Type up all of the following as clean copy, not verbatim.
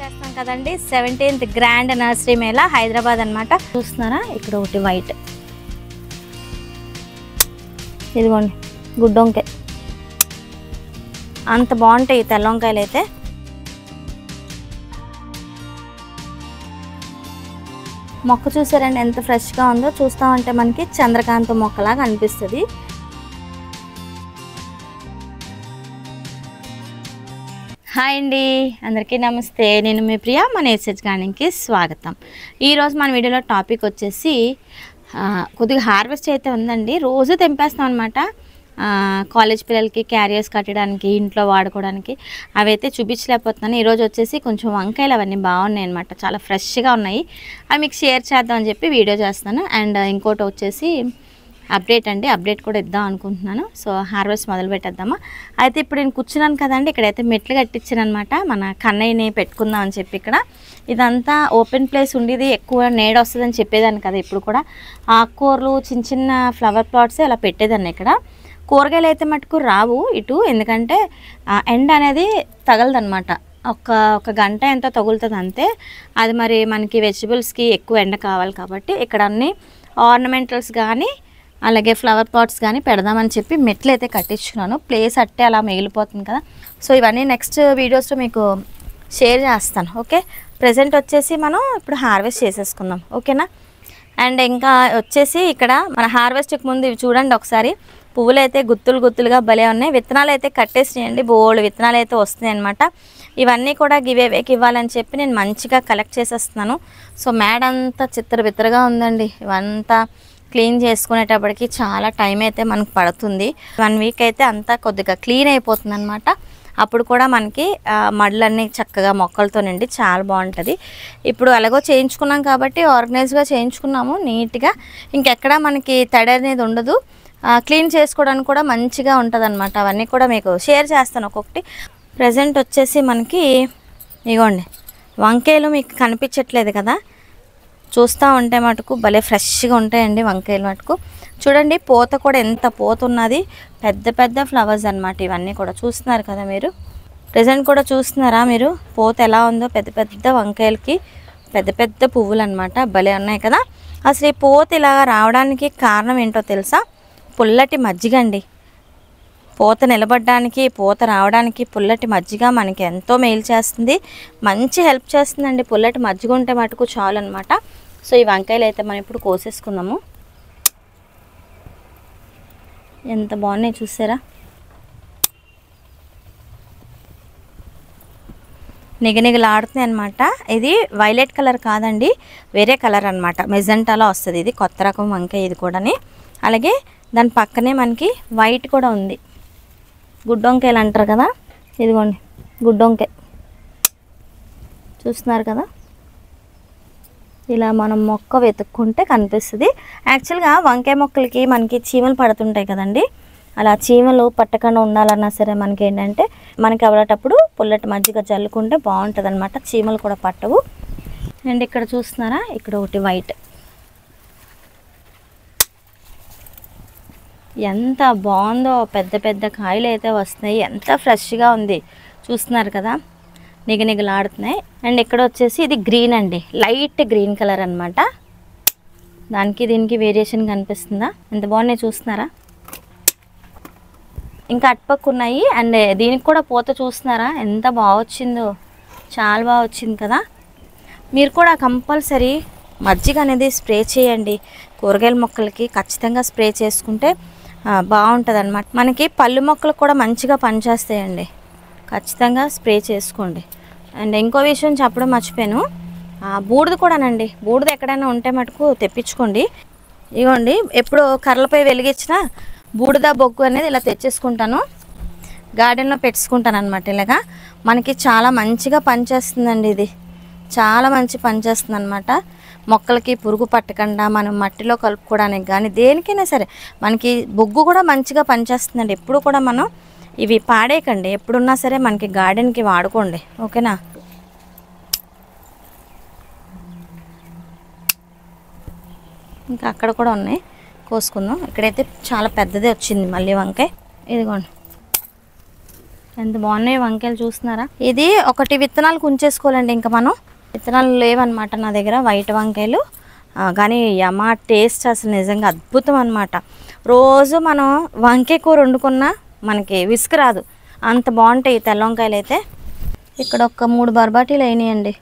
చేస్తాం కదండి 17th grand nursery Mela Hyderabad అన్నమాట. చూస్తున్నారా ఇక్కడ ఒకటి వైట్, ఇదిగోండి గుడ్డ వంకాయ, అంత బాగుంటాయి తెల్ల వంకాయలు అయితే. మొక్క చూసారండి ఎంత ఫ్రెష్గా ఉందో, చూస్తామంటే మనకి చంద్రకాంత మొక్కలాగా అనిపిస్తుంది. హాయ్ అండి, అందరికీ నమస్తే. నేను మీ ప్రియా, మన ఎస్హెచ్ గార్డెనింగ్కి స్వాగతం. ఈరోజు మన వీడియోలో టాపిక్ వచ్చేసి కొద్దిగా హార్వెస్ట్ అయితే ఉందండి. రోజు తెంపేస్తాం అనమాట. కాలేజ్ పిల్లలకి క్యారియర్స్ కట్టడానికి, ఇంట్లో వాడుకోవడానికి అవైతే చూపించలేకపోతున్నాను. ఈరోజు వచ్చేసి కొంచెం వంకాయలు అవన్నీ బాగున్నాయి అనమాట, చాలా ఫ్రెష్గా ఉన్నాయి. అవి మీకు షేర్ చేద్దామని చెప్పి వీడియో చేస్తాను. అండ్ ఇంకోటి వచ్చేసి అప్డేట్ అండి, అప్డేట్ కూడా ఇద్దాం అనుకుంటున్నాను. సో హార్వెస్ట్ మొదలు పెట్టేద్దామా. అయితే ఇప్పుడు నేను కూర్చున్నాను కదండి, ఇక్కడైతే మెట్లు కట్టించాను అనమాట. మన కన్నయ్యని పెట్టుకుందాం అని చెప్పి. ఇక్కడ ఇదంతా ఓపెన్ ప్లేస్ ఉండేది, ఎక్కువ నీడ వస్తుందని చెప్పేదాన్ని కదా. ఇప్పుడు కూడా ఆకుకూరలు, చిన్న చిన్న ఫ్లవర్ ప్లాట్స్ అలా పెట్టేదాన్ని. ఇక్కడ కూరగాయలు అయితే మటుకు రావు ఇటు, ఎందుకంటే ఎండ అనేది తగలదనమాట. ఒక గంట ఎంత తగులుతుంది అంతే. అది మరి మనకి వెజిటబుల్స్కి ఎక్కువ ఎండ కావాలి కాబట్టి ఇక్కడ అన్ని ఆర్నమెంటల్స్ కానీ అలాగే ఫ్లవర్ పాట్స్ కానీ పెడదామని చెప్పి మెట్లు అయితే కట్టించుకున్నాను. ప్లేస్ అట్టే అలా మిగిలిపోతుంది కదా. సో ఇవన్నీ నెక్స్ట్ వీడియోస్లో మీకు షేర్ చేస్తాను. ఓకే, ప్రజెంట్ వచ్చేసి మనం ఇప్పుడు హార్వెస్ట్ చేసేసుకుందాం, ఓకేనా. అండ్ ఇంకా వచ్చేసి ఇక్కడ మన హార్వెస్ట్కి ముందు ఇవి చూడండి ఒకసారి. పువ్వులు అయితే గుత్తులు గుత్తులుగా భలే ఉన్నాయి. విత్తనాలు అయితే కట్టేసినాయండి, బోల్డ్ విత్తనాలు అయితే వస్తున్నాయి అనమాట. ఇవన్నీ కూడా గివేవేకి ఇవ్వాలని చెప్పి నేను మంచిగా కలెక్ట్ చేసేస్తున్నాను. సో మేడ అంతా చిత్తరబిత్తరగా ఉందండి. ఇవంతా క్లీన్ చేసుకునేటప్పటికి చాలా టైం అయితే మనకు పడుతుంది. 1 వీక్ అయితే అంతా కొద్దిగా క్లీన్ అయిపోతుంది అనమాట. అప్పుడు కూడా మనకి మడ్లన్నీ చక్కగా మొక్కలతో నిండి చాలా బాగుంటుంది. ఇప్పుడు అలాగో చేయించుకున్నాం కాబట్టి ఆర్గనైజ్గా చేయించుకున్నాము నీట్గా. ఇంకెక్కడ మనకి తడి అనేది ఉండదు. క్లీన్ చేసుకోవడానికి కూడా మంచిగా ఉంటుంది అనమాట. అవన్నీ కూడా మీకు షేర్ చేస్తాను ఒక్కొక్కటి. ప్రజెంట్ వచ్చేసి మనకి ఇగోండి వంకాయలు మీకు కనిపించట్లేదు కదా, చూస్తూ ఉంటే మటుకు భలే ఫ్రెష్గా ఉంటాయండి వంకాయలు మటుకు. చూడండి పూత కూడా ఎంత పూత ఉన్నది, పెద్ద పెద్ద ఫ్లవర్స్ అనమాట. ఇవన్నీ కూడా చూస్తున్నారు కదా మీరు, ప్రజెంట్ కూడా చూస్తున్నారా మీరు పూత ఎలా ఉందో. పెద్ద పెద్ద వంకాయలకి పెద్ద పెద్ద పువ్వులు అనమాట, భలే ఉన్నాయి కదా. అసలు ఈ పూత ఇలా రావడానికి కారణం ఏంటో తెలుసా? పుల్లటి మజ్జిగ అండి. పూత నిలబడడానికి, పూత రావడానికి పుల్లటి మజ్జిగ మనకి ఎంతో మేలు చేస్తుంది, మంచి హెల్ప్ చేస్తుందండి. పుల్లటి మజ్జిగ ఉంటే మటుకు చాలు అనమాట. సో ఈ వంకాయలు అయితే మనం ఇప్పుడు కోసేసుకుందాము. ఎంత బాగున్నాయి చూసారా, నిగనిగలాడుతున్నాయి అనమాట. ఇది వైలెట్ కలర్ కాదండి, వేరే కలర్ అనమాట, మెజెంటాలో వస్తుంది. ఇది కొత్త రకం వంకాయ ఇది కూడాని. అలాగే దాని పక్కనే మనకి వైట్ కూడా ఉంది, గుడ్డ వంకాయలు అంటారు కదా. ఇదిగోండి గుడ్డ వంకాయ చూస్తున్నారు కదా. ఇలా మనం మొక్క వెతుక్కుంటే కనిపిస్తుంది. యాక్చువల్గా వంకాయ మొక్కలకి మనకి చీమలు పడుతుంటాయి కదండి. అలా చీమలు పట్టకుండా ఉండాలన్నా సరే మనకి ఏంటంటే, మనకి అవలేటప్పుడు పుల్లటి మజ్జిగ చల్లుకుంటే బాగుంటుంది అనమాట, చీమలు కూడా పట్టవు. అండ్ ఇక్కడ చూస్తున్నారా, ఇక్కడ ఒకటి వైట్, ఎంత బాగుందో. పెద్ద పెద్ద కాయలు అయితే వస్తున్నాయి, ఎంత ఫ్రెష్గా ఉంది చూస్తున్నారు కదా, నిగనిగలాడుతున్నాయి. అండ్ ఇక్కడ వచ్చేసి ఇది గ్రీన్ అండి, లైట్ గ్రీన్ కలర్ అనమాట. దానికి దీనికి వేరియేషన్ కనిపిస్తుందా, ఎంత బాగున్నాయి చూస్తున్నారా. ఇంకా అటుపక్క ఉన్నాయి. అండ్ దీనికి కూడా పూత చూస్తున్నారా ఎంత బాగా వచ్చిందో, చాలా బాగా వచ్చింది కదా. మీరు కూడా కంపల్సరీ మజ్జిగ అనేది స్ప్రే చేయండి కూరగాయల మొక్కలకి. ఖచ్చితంగా స్ప్రే చేసుకుంటే బాగుంటుంది అనమాట. మనకి పళ్ళు మొక్కలు కూడా మంచిగా పనిచేస్తాయండి, ఖచ్చితంగా స్ప్రే చేసుకోండి. అండ్ ఇంకో విషయం చెప్పడం మర్చిపోయాను, బూడిద కూడానండి. బూడిద ఎక్కడైనా ఉంటే మటుకు తెప్పించుకోండి. ఇగోండి ఎప్పుడు కర్రలపై వెలిగించిన బూడిద బొగ్గు అనేది ఇలా తెచ్చేసుకుంటాను, గార్డెన్లో పెట్టుకుంటాను అనమాట. ఇలాగా మనకి చాలా మంచిగా పనిచేస్తుందండి. ఇది చాలా మంచి పనిచేస్తుంది అనమాట. మొక్కలకి పురుగు పట్టకుండా మనం మట్టిలో కలుపుకోవడానికి కానీ దేనికైనా సరే మనకి బొగ్గు కూడా మంచిగా పనిచేస్తుందండి. ఎప్పుడు కూడా మనం ఇవి పాడేయకండి, ఎప్పుడున్నా సరే మనకి గార్డెన్కి వాడుకోండి, ఓకేనా. ఇంకా అక్కడ కూడా ఉన్నాయి, కోసుకుందాం. ఇక్కడైతే చాలా పెద్దదే వచ్చింది మళ్ళీ వంకాయ. ఇదిగోండి ఎంత బాగున్నాయి వంకాయలు చూస్తున్నారా. ఇది ఒకటి విత్తనాలు ఉంచేసుకోవాలండి. ఇంకా మనం విత్తనాలు లేవన్నమాట నా దగ్గర వైట్ వంకాయలు. కానీ యమా టేస్ట్ అసలు నిజంగా అద్భుతం అనమాట. రోజు మనం వంకాయ కూర వండుకున్నా మనకి విసుగు రాదు, అంత బాగుంటాయి తెల్ల వంకాయలు అయితే. ఇక్కడ ఒక 3 బర్బాటీలు అయినాయండి,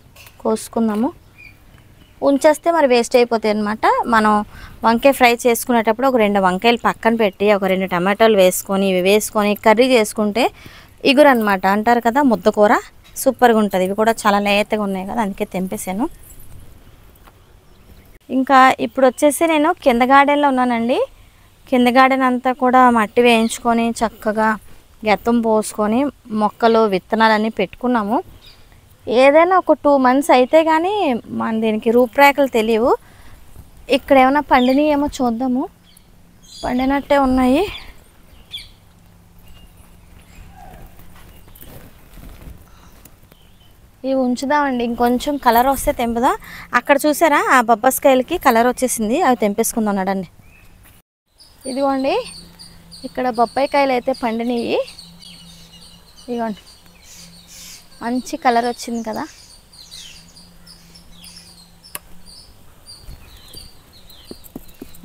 కోసుకుందాము. ఉంచేస్తే మరి వేస్ట్ అయిపోతాయి అనమాట. మనం వంకాయ ఫ్రై చేసుకునేటప్పుడు ఒక 2 వంకాయలు పక్కన పెట్టి ఒక 2 టమాటాలు వేసుకొని ఇవి వేసుకొని కర్రీ చేసుకుంటే ఇగురు అనమాట అంటారు కదా, ముద్దకూర సూపర్గా ఉంటుంది. ఇవి కూడా చాలా లేతగా ఉన్నాయి కదా, అందుకే తెంపేసాను. ఇంకా ఇప్పుడు వచ్చేసి నేను కింద గార్డెన్లో ఉన్నానండి. కింద గార్డెన్ అంతా కూడా మట్టి వేయించుకొని చక్కగా గెత్తం పోసుకొని మొక్కలు విత్తనాలన్నీ పెట్టుకున్నాము. ఏదైనా ఒక 2 months అయితే కానీ మన దీనికి రూపురేఖలు తెలియవు. ఇక్కడ ఏమైనా పండినవి ఏమో చూద్దాము. పండినట్టే ఉన్నాయి. ఇవి ఉంచుదామండి, ఇంకొంచెం కలర్ వస్తే తెంపుదాం. అక్కడ చూసారా ఆ బొబ్బస్కాయలకి కలర్ వచ్చేసింది, అవి తెంపేసుకుందాం అన్నాడండి. ఇదిగోండి ఇక్కడ బొప్పాయి కాయలు అయితే పండినవి. ఇదిగోండి మంచి కలర్ వచ్చింది కదా.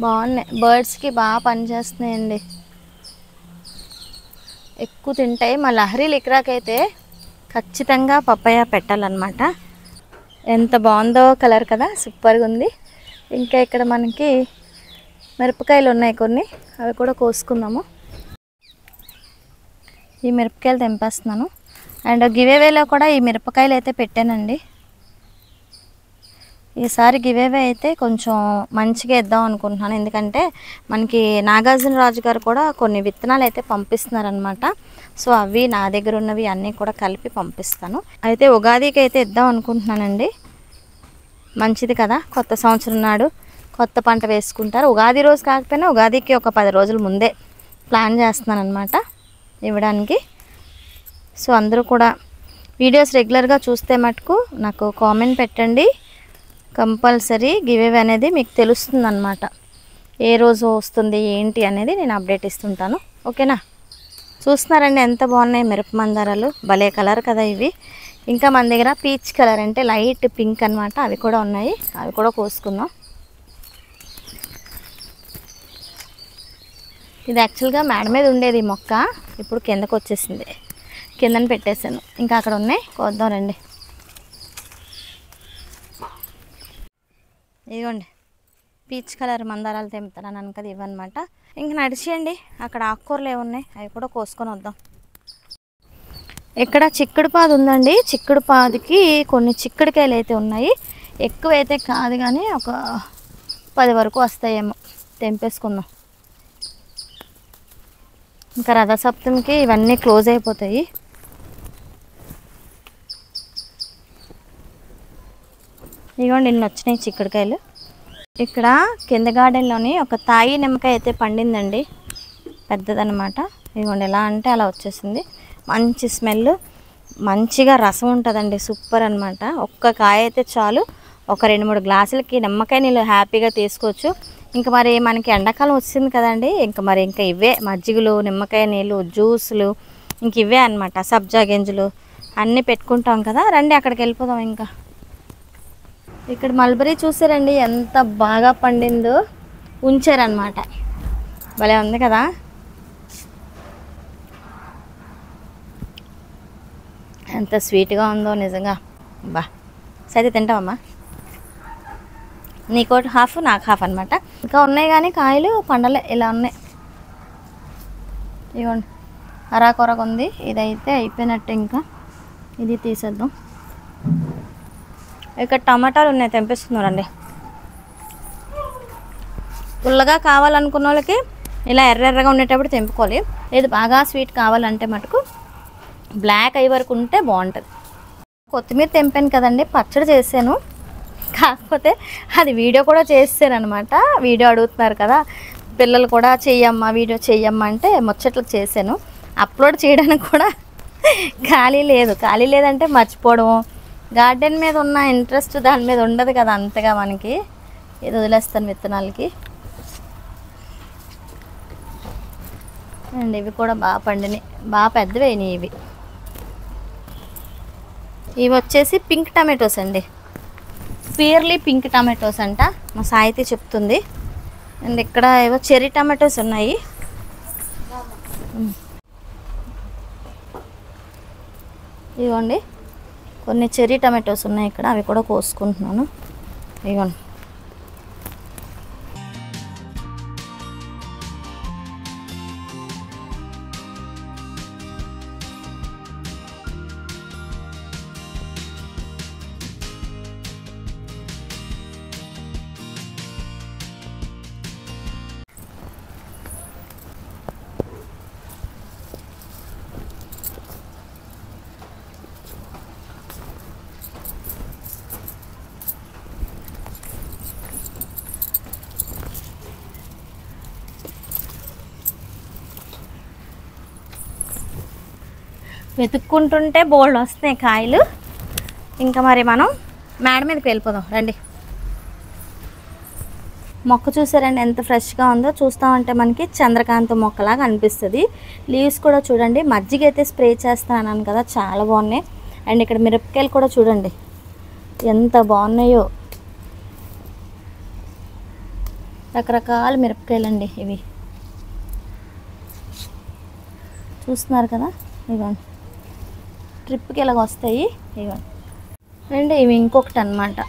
బాగున్నాయి, బర్డ్స్కి బాగా పనిచేస్తున్నాయండి, ఎక్కువ తింటాయి. మా లహరీలు ఇక్కడికైతే ఖచ్చితంగా పప్పాయ పెట్టాలన్నమాట. ఎంత బాగుందో కలర్ కదా, సూపర్గా ఉంది. ఇంకా ఇక్కడ మనకి మిరపకాయలు ఉన్నాయి కొన్ని, అవి కూడా కోసుకుందాము. ఈ మిరపకాయలు తెంపేస్తున్నాను. అండ్ గివేవేలో కూడా ఈ మిరపకాయలు అయితే పెట్టానండి. ఈసారి గివేవే అయితే కొంచెం మంచిగా ఇద్దాం అనుకుంటున్నాను, ఎందుకంటే మనకి నాగార్జున రాజు గారు కూడా కొన్ని విత్తనాలు అయితే పంపిస్తున్నారనమాట. సో అవి నా దగ్గర ఉన్నవి అన్నీ కూడా కలిపి పంపిస్తాను. అయితే ఉగాదికి అయితే ఇద్దాం అనుకుంటున్నానండి. మంచిది కదా, కొత్త సంవత్సరం నాడు కొత్త పంట వేసుకుంటారు. ఉగాది రోజు కాకపోయినా ఉగాదికి ఒక 10 రోజుల ముందే ప్లాన్ చేస్తున్నాను అనమాట ఇవ్వడానికి. సో అందరూ కూడా వీడియోస్ రెగ్యులర్గా చూస్తే మటుకు నాకు కామెంట్ పెట్టండి. కంపల్సరీ గివేవే అనేది మీకు తెలుస్తుంది అన్నమాట. ఏ రోజు వస్తుంది ఏంటి అనేది నేను అప్డేట్ ఇస్తుంటాను, ఓకేనా. చూస్తున్నారండి ఎంత బాగున్నాయి మిరప మందారాలు, భలే కలర్ కదా ఇవి. ఇంకా మన దగ్గర పీచ్ కలర్ అంటే లైట్ పింక్ అనమాట, అవి కూడా ఉన్నాయి, అవి కూడా కోసుకుందాం. ఇది యాక్చువల్గా మేడ మీద ఉండేది ఈ మొక్క, ఇప్పుడు కిందకు వచ్చేసింది, కిందన పెట్టేశాను. ఇంకా అక్కడ ఉన్నాయి, కోద్దాం రండి. ఇదిగోండి పీచ్ కలర్ మందారాలు తెంపుతాను కదా, ఇవన్నమాట. ఇంక నడిచేయండి, అక్కడ ఆకుకూరలు ఏమున్నాయి అవి కూడా కోసుకొని వద్దాం. ఇక్కడ చిక్కుడు పాదు ఉందండి, చిక్కుడు పాదుకి కొన్ని చిక్కుడుకాయలు అయితే ఉన్నాయి. ఎక్కువ అయితే కాదు కానీ ఒక 10 వరకు వస్తాయేమో, తెంపేసుకుందాం. ఇంకా రథసప్తమికి ఇవన్నీ క్లోజ్ అయిపోతాయి. ఇదిగోండి ఇన్ని వచ్చినాయి చిక్కుడుకాయలు. ఇక్కడ కింద గార్డెన్లోని ఒక తాయి నిమ్మకాయ అయితే పండిందండి, పెద్దదనమాట. ఇదిగోండి ఎలా అంటే అలా వచ్చేసింది, మంచి స్మెల్, మంచిగా రసం ఉంటుందండి, సూపర్ అనమాట. ఒక్క కాయ అయితే చాలు, ఒక 2-3 గ్లాసులకి నిమ్మకాయ నీళ్ళు హ్యాపీగా తీసుకోవచ్చు. ఇంకా మరి మనకి ఎండాకాలం వచ్చింది కదండి, ఇంకా ఇవే మజ్జిగలు, నిమ్మకాయ నీళ్ళు, జ్యూసులు, ఇంక ఇవే అనమాట. సబ్జా గింజలు అన్నీ పెట్టుకుంటాం కదా. రండి అక్కడికి వెళ్ళిపోదాం. ఇంకా ఇక్కడ మల్బరీ చూసారండి ఎంత బాగా పండిందో, ఉంచారనమాట, భలే ఉంది కదా. ఎంత స్వీట్గా ఉందో నిజంగా. బా సైతే తింటావమ్మా, నీకోటి హాఫ్ నాకు హాఫ్ అనమాట. ఇంకా ఉన్నాయి కానీ కాయలు పండలే, ఇలా ఉన్నాయి. ఇవ్వండి అరాకొరగా ఉంది, ఇదైతే అయిపోయినట్టు. ఇంకా ఇది తీసేద్దాం. ఇక్కడ టమాటాలు ఉన్నాయి, తెంపిస్తున్నారండి. పుల్లగా కావాలనుకున్న వాళ్ళకి ఇలా ఎర్రగా ఉండేటప్పుడు తెంపుకోవాలి. లేదు బాగా స్వీట్ కావాలంటే మటుకు బ్లాక్ అయ్యే వరకు ఉంటే బాగుంటుంది. కొత్తిమీర తెంపాను కదండి, పచ్చడి చేశాను. కాకపోతే అది వీడియో కూడా చేస్తాను అనమాట. వీడియో అడుగుతున్నారు కదా పిల్లలు కూడా, చెయ్యమ్మా వీడియో చెయ్యమ్మా అంటే ముచ్చట్లకు చేశాను. అప్లోడ్ చేయడానికి కూడా ఖాళీ లేదంటే మర్చిపోవడం, గార్డెన్ మీద ఉన్న ఇంట్రెస్ట్ దాని మీద ఉండదు కదా అంతగా మనకి. ఇది వదిలేస్తాను విత్తనాలకి. అండ్ ఇవి కూడా బాగా పండినాయి, బాగా పెద్దవి అయినాయి ఇవి. ఇవి వచ్చేసి పింక్ టమాటోస్ అండి, ప్యూర్లీ పింక్ టమాటోస్ అంట మా సాయితీ చెప్తుంది. అండ్ ఇక్కడ ఏవో చెర్రీ టమాటోస్ ఉన్నాయి. ఇదిగోండి కొన్ని చెర్రీ టమాటోస్ ఉన్నాయి ఇక్కడ, అవి కూడా కోసుకుంటున్నాను. ఇదిగోండి. వెతుక్కుంటుంటే బోల్డ్ వస్తున్నాయి కాయలు. ఇంకా మరి మనం మేడ మీదకి వెళ్ళిపోదాం రండి. మొక్క చూసారండి ఎంత ఫ్రెష్గా ఉందో. చూస్తామంటే మనకి చంద్రకాంత మొక్కలాగా అనిపిస్తుంది. లీవ్స్ కూడా చూడండి. మజ్జిగ అయితే స్ప్రే చేస్తాను కదా, చాలా బాగున్నాయి. అండ్ ఇక్కడ మిరపకాయలు కూడా చూడండి ఎంత బాగున్నాయో. రకరకాల మిరపకాయలు అండి ఇవి, చూస్తున్నారు కదా. ఇవ్వండి ట్రిప్కి ఇలాగ వస్తాయి. ఇవ్వండి అండ్ ఇవి ఇంకొకటి అన్నమాట.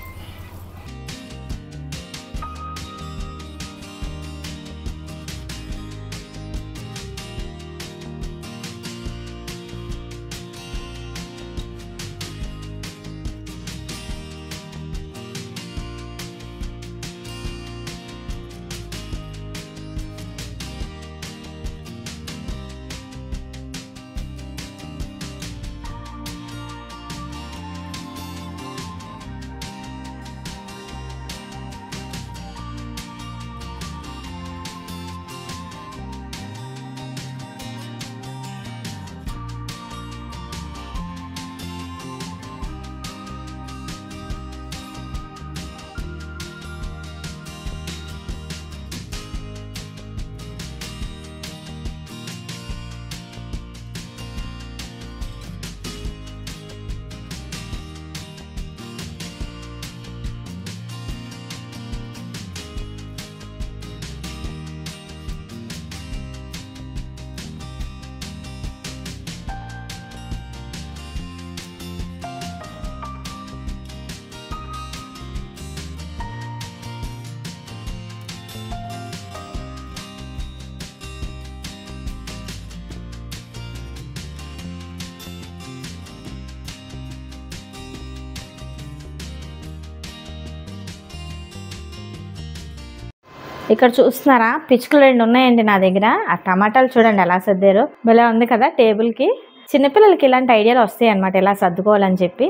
ఇక్కడ చూస్తున్నారా పిచ్చుకలు 2 ఉన్నాయండి నా దగ్గర. ఆ టమాటాలు చూడండి ఎలా సర్దారు, భలే ఉంది కదా టేబుల్కి. చిన్నపిల్లలకి ఇలాంటి ఐడియాలు వస్తాయి అన్నమాట ఎలా సర్దుకోవాలని చెప్పి.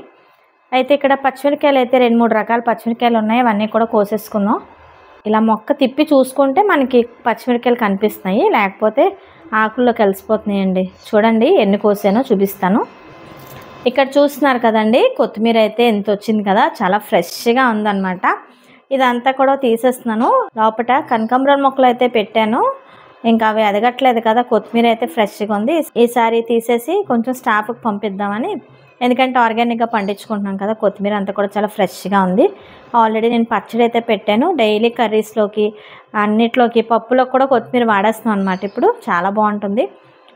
అయితే ఇక్కడ పచ్చిమిరకాయలు అయితే 2-3 రకాల పచ్చిమిరకాయలు ఉన్నాయి. అవన్నీ కూడా కోసేసుకుందాం. ఇలా మొక్క తిప్పి చూసుకుంటే మనకి పచ్చిమిరకాయలు కనిపిస్తున్నాయి, లేకపోతే ఆకుల్లో కలిసిపోతున్నాయండి. చూడండి ఎన్ని కోసానో చూపిస్తాను. ఇక్కడ చూస్తున్నారు కదండి కొత్తిమీర అయితే ఎంత వచ్చింది కదా, చాలా ఫ్రెష్గా ఉందన్నమాట. ఇదంతా కూడా తీసేస్తున్నాను. లోపల కనకాంబరం మొక్కలు అయితే పెట్టాను, ఇంకా అవి ఎదగట్లేదు కదా. కొత్తిమీర అయితే ఫ్రెష్గా ఉంది. ఈసారి తీసేసి కొంచెం స్టాఫ్కి పంపిద్దామని, ఎందుకంటే ఆర్గానిక్గా పండించుకుంటున్నాం కదా. కొత్తిమీర అంతా కూడా చాలా ఫ్రెష్గా ఉంది. ఆల్రెడీ నేను పచ్చడి అయితే పెట్టాను. డైలీ కర్రీస్లోకి అన్నిట్లోకి పప్పులోకి కూడా కొత్తిమీర వాడేస్తున్నాను అనమాట. ఇప్పుడు చాలా బాగుంటుంది.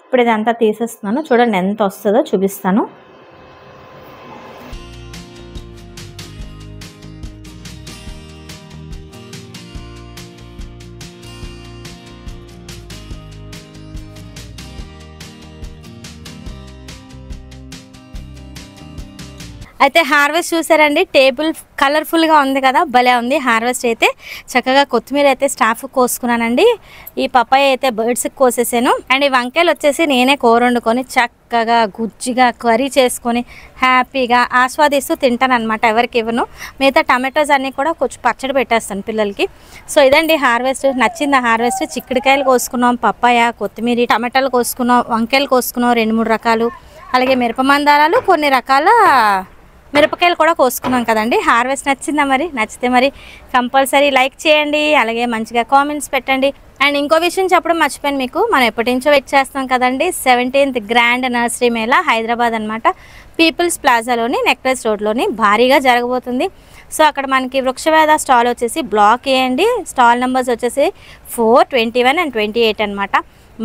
ఇప్పుడు ఇదంతా తీసేస్తున్నాను. చూడండి ఎంత వస్తుందో చూపిస్తాను. అయితే హార్వెస్ట్ చూసారండి, టేబుల్ కలర్ఫుల్గా ఉంది కదా, భలే ఉంది హార్వెస్ట్ అయితే. చక్కగా కొత్తిమీర అయితే స్టాఫ్ కోసుకున్నానండి. ఈ పప్పాయ అయితే బర్డ్స్కి కోసేసాను. అండ్ ఈ వంకాయలు వచ్చేసి నేనే కూర వండుకొని చక్కగా గుజ్జిగా కర్రీ చేసుకొని హ్యాపీగా ఆస్వాదిస్తూ తింటాను అనమాట. ఎవరికి ఇవ్వను. మిగతా టమాటోస్ అన్నీ కూడా కొంచెం పచ్చడి పెట్టేస్తాను పిల్లలకి. సో ఇదండి హార్వెస్ట్. నచ్చింది హార్వెస్ట్. చిక్కుడుకాయలు కోసుకున్నాం, పప్పాయ, కొత్తిమీర, టమాటాలు కోసుకున్నాం, వంకాయలు కోసుకున్నాం 2-3 రకాలు, అలాగే మిరప మందారాలు, కొన్ని రకాల మిరపకాయలు కూడా కోసుకున్నాం కదండి. హార్వెస్ట్ నచ్చిందా? మరి నచ్చితే మరి కంపల్సరీ లైక్ చేయండి, అలాగే మంచిగా కామెంట్స్ పెట్టండి. అండ్ ఇంకో విషయం చెప్పడం మర్చిపోయాను మీకు, మనం ఎప్పటి నుంచో వెయిట్ చేస్తాం కదండి. 17th grand nursery Mela Hyderabad అనమాట. పీపుల్స్ ప్లాజాలోని నెక్లెస్ రోడ్లోని భారీగా జరగబోతుంది. సో అక్కడ మనకి వృక్షవేద స్టాల్ వచ్చేసి బ్లాక్ ఏ అండి. స్టాల్ నెంబర్స్ వచ్చేసి 4, 21 and 28 అనమాట.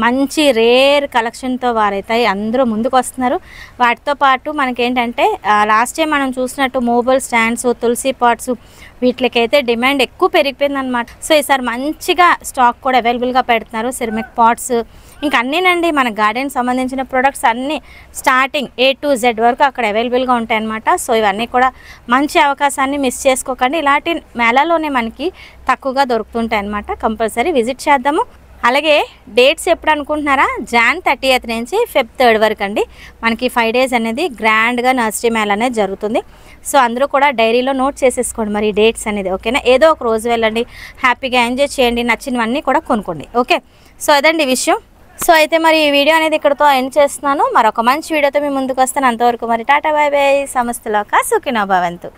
మంచి రేర్ కలెక్షన్తో వారైతే అందరూ ముందుకు వస్తున్నారు. వాటితో పాటు మనకేంటంటే లాస్ట్ టైం మనం చూసినట్టు మొబైల్ స్టాండ్స్, తులసి పాట్స్ వీటికైతే డిమాండ్ ఎక్కువ పెరిగిపోయిందనమాట. సో ఈసారి మంచిగా స్టాక్ కూడా అవైలబుల్గా పెడుతున్నారు. సిరమిక్ పాట్స్ ఇంకా అన్నీనండి, మన గార్డెన్ సంబంధించిన ప్రొడక్ట్స్ అన్నీ స్టార్టింగ్ A to Z వరకు అక్కడ అవైలబుల్గా ఉంటాయన్నమాట. సో ఇవన్నీ కూడా మంచి అవకాశాన్ని మిస్ చేసుకోకండి. ఇలాంటి మేళాలోనే మనకి తక్కువగా దొరుకుతుంటాయి అన్నమాట. కంపల్సరీ విజిట్ చేద్దాము. అలాగే డేట్స్ ఎప్పుడు అనుకుంటున్నారా? Jan 30th నుంచి Feb 3rd వరకు అండి. మనకి 5 days అనేది గ్రాండ్గా నర్సరీ మేళా అనేది జరుగుతుంది. సో అందరూ కూడా డైరీలో నోట్ చేసేసుకోండి మరి డేట్స్ అనేది, ఓకేనా? ఏదో ఒక రోజు వెళ్ళండి, హ్యాపీగా ఎంజాయ్ చేయండి, నచ్చినవన్నీ కూడా కొనుక్కోండి, ఓకే? సో అదండి విషయం. సో అయితే మరి ఈ వీడియో అనేది ఇక్కడతో ఎండ్ చేస్తున్నాను. మరొక మంచి వీడియోతో మీ ముందుకు వస్తాను. అంతవరకు మరి టాటా బై బై. సమస్తలోక సుఖినో భవంతు.